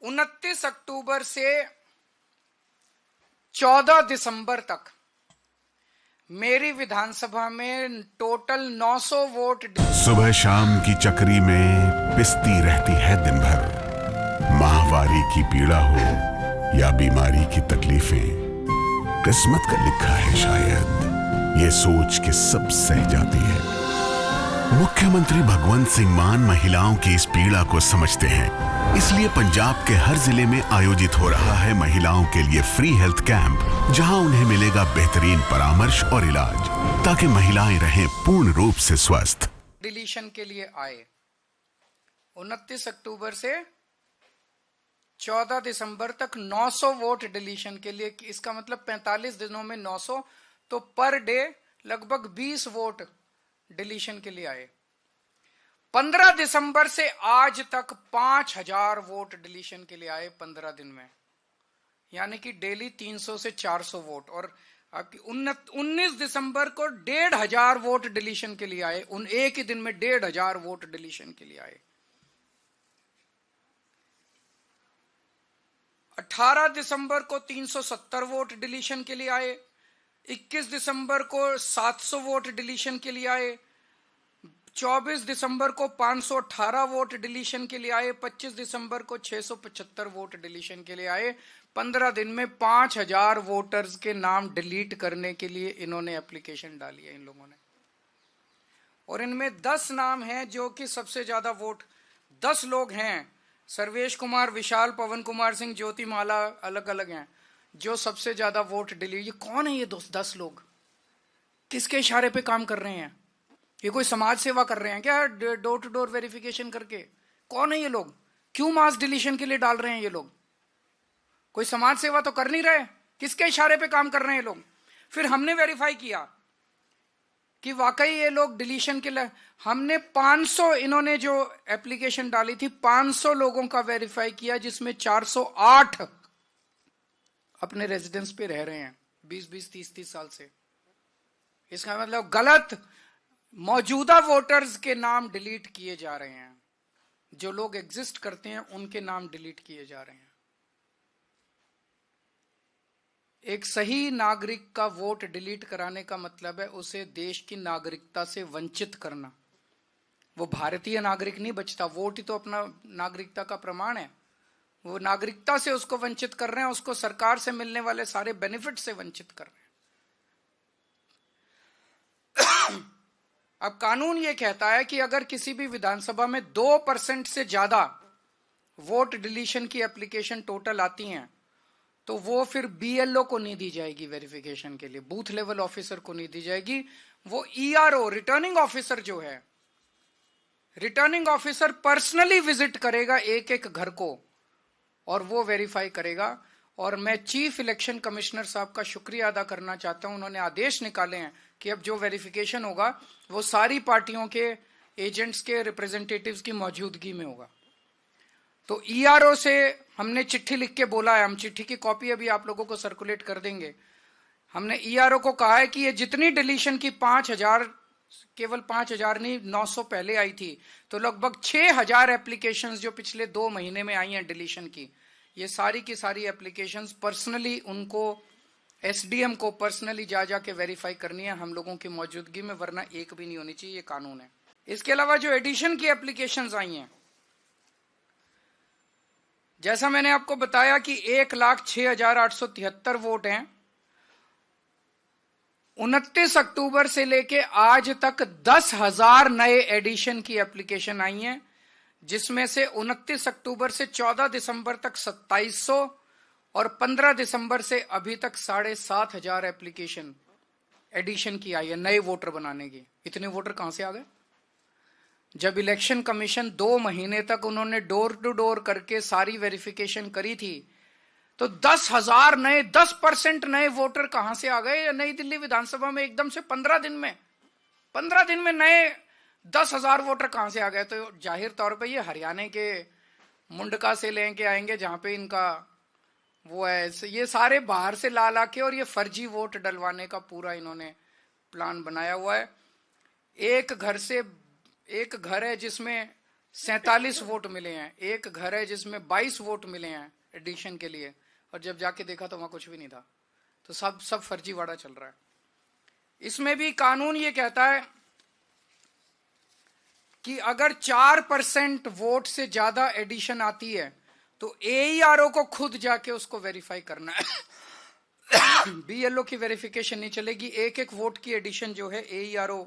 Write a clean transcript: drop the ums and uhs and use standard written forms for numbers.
29 अक्टूबर से 14 दिसंबर तक मेरी विधानसभा में टोटल 900 वोट। सुबह शाम की चक्री में पिसती रहती है दिन भर। माहवारी की पीड़ा हो या बीमारी की तकलीफें, किस्मत का लिखा है शायद, ये सोच के सब सह जाती है। मुख्यमंत्री भगवंत सिंह मान महिलाओं की इस पीड़ा को समझते हैं, इसलिए पंजाब के हर जिले में आयोजित हो रहा है महिलाओं के लिए फ्री हेल्थ कैंप, जहां उन्हें मिलेगा बेहतरीन परामर्श और इलाज, ताकि महिलाएं रहें पूर्ण रूप से स्वस्थ। डिलीशन के लिए आए 29 अक्टूबर से 14 दिसंबर तक 900 वोट डिलीशन के लिए। इसका मतलब 45 दिनों में 900, तो पर डे लगभग 20 वोट डिलीशन के लिए आए। 15 दिसंबर से आज तक 5000 वोट डिलीशन के लिए आए 15 दिन में, यानी कि डेली 300 से 400 वोट। और आपकी 19 दिसंबर को 1500 वोट डिलीशन के लिए आए। उन एक ही दिन में 1500 वोट डिलीशन के लिए आए। 18 दिसंबर को 370 वोट डिलीशन के लिए आए। 21 दिसंबर को 700 वोट डिलीशन के लिए आए। 24 दिसंबर को 518 वोट डिलीशन के लिए आए। 25 दिसंबर को 675 वोट डिलीशन के लिए आए। 15 दिन में 5000 वोटर्स के नाम डिलीट करने के लिए इन्होंने एप्लीकेशन डाली है इन लोगों ने। और इनमें 10 नाम हैं जो कि सबसे ज्यादा वोट, 10 लोग हैं, सर्वेश कुमार, विशाल, पवन कुमार सिंह, ज्योति माला, अलग अलग हैं, जो सबसे ज्यादा वोट डिलीट। ये कौन है ये 10 लोग? किसके इशारे पे काम कर रहे हैं? ये कोई समाज सेवा कर रहे हैं क्या डोर टू डोर वेरिफिकेशन करके? कौन है ये लोग? क्यों मास डिलीशन के लिए डाल रहे हैं ये लोग? कोई समाज सेवा तो कर नहीं रहे। किसके इशारे पे काम कर रहे हैं ये लोग? फिर हमने वेरीफाई किया कि वाकई ये लोग डिलीशन के लिए, हमने 500, इन्होंने जो एप्लीकेशन डाली थी 500 लोगों का वेरीफाई किया, जिसमें 408 अपने रेजिडेंस पे रह रहे हैं 20-20, 30-30 साल से। इसका मतलब गलत मौजूदा वोटर्स के नाम डिलीट किए जा रहे हैं। जो लोग एग्जिस्ट करते हैं उनके नाम डिलीट किए जा रहे हैं। एक सही नागरिक का वोट डिलीट कराने का मतलब है उसे देश की नागरिकता से वंचित करना। वो भारतीय नागरिक नहीं बचता। वोट ही तो अपना नागरिकता का प्रमाण है। वो नागरिकता से उसको वंचित कर रहे हैं, उसको सरकार से मिलने वाले सारे बेनिफिट से वंचित कर रहे हैं। अब कानून ये कहता है कि अगर किसी भी विधानसभा में 2% से ज्यादा वोट डिलीशन की एप्लीकेशन टोटल आती हैं, तो वो फिर बीएलओ को नहीं दी जाएगी वेरिफिकेशन के लिए, बूथ लेवल ऑफिसर को नहीं दी जाएगी। वो ईआरओ, रिटर्निंग ऑफिसर जो है, रिटर्निंग ऑफिसर पर्सनली विजिट करेगा एक एक घर को और वो वेरीफाई करेगा। और मैं चीफ इलेक्शन कमिश्नर साहब का शुक्रिया अदा करना चाहता हूं। उन्होंने आदेश निकाले हैं कि अब जो वेरिफिकेशन होगा वो सारी पार्टियों के एजेंट्स के रिप्रेजेंटेटिव्स की मौजूदगी में होगा। तो ईआरओ से हमने चिट्ठी लिख के बोला है, हम चिट्ठी की कॉपी अभी आप लोगों को सर्कुलेट कर देंगे। हमने ईआरओ को कहा है कि ये जितनी डिलीशन की 5000, केवल 5000 नहीं 900 पहले आई थी, तो लगभग 6000 एप्लीकेशंस जो पिछले 2 महीने में आई हैं डिलीशन की, ये सारी की सारी एप्लीकेशंस पर्सनली उनको, एसडीएम को पर्सनली जा जाके वेरीफाई करनी है हम लोगों की मौजूदगी में, वरना एक भी नहीं होनी चाहिए, ये कानून है। इसके अलावा जो एडिशन की एप्लीकेशंस आई हैं, जैसा मैंने आपको बताया कि 1,06,873 वोट हैं। 29 अक्टूबर से लेके आज तक 10,000 नए एडिशन की एप्लीकेशन आई हैं, जिसमें से 29 अक्टूबर से 14 दिसंबर तक 2700 और 15 दिसंबर से अभी तक 7,500 एप्लीकेशन एडिशन की आई है नए वोटर बनाने की। इतने वोटर कहां से आ गए? जब इलेक्शन कमीशन 2 महीने तक उन्होंने डोर टू डोर करके सारी वेरिफिकेशन करी थी, तो 10,000 नए, 10% नए वोटर कहां से आ गए नई दिल्ली विधानसभा में एकदम से 15 दिन में? 15 दिन में नए 10,000 वोटर कहां से आ गए? तो जाहिर तौर पे ये हरियाणा के मुंडका से लेके आएंगे, जहां पे इनका वो है। ये सारे बाहर से ला ला के और ये फर्जी वोट डलवाने का पूरा इन्होंने प्लान बनाया हुआ है। एक घर है जिसमें 47 वोट मिले हैं। एक घर है जिसमें 22 वोट मिले हैं एडिशन के लिए, और जब जाके देखा तो वहां कुछ भी नहीं था। तो सब फर्जीवाड़ा चल रहा है। इसमें भी कानून ये कहता है कि अगर 4% वोट से ज्यादा एडिशन आती है तो AERO को खुद जाके उसको वेरीफाई करना है। BLO की वेरिफिकेशन नहीं चलेगी। एक वोट की एडिशन जो है AERO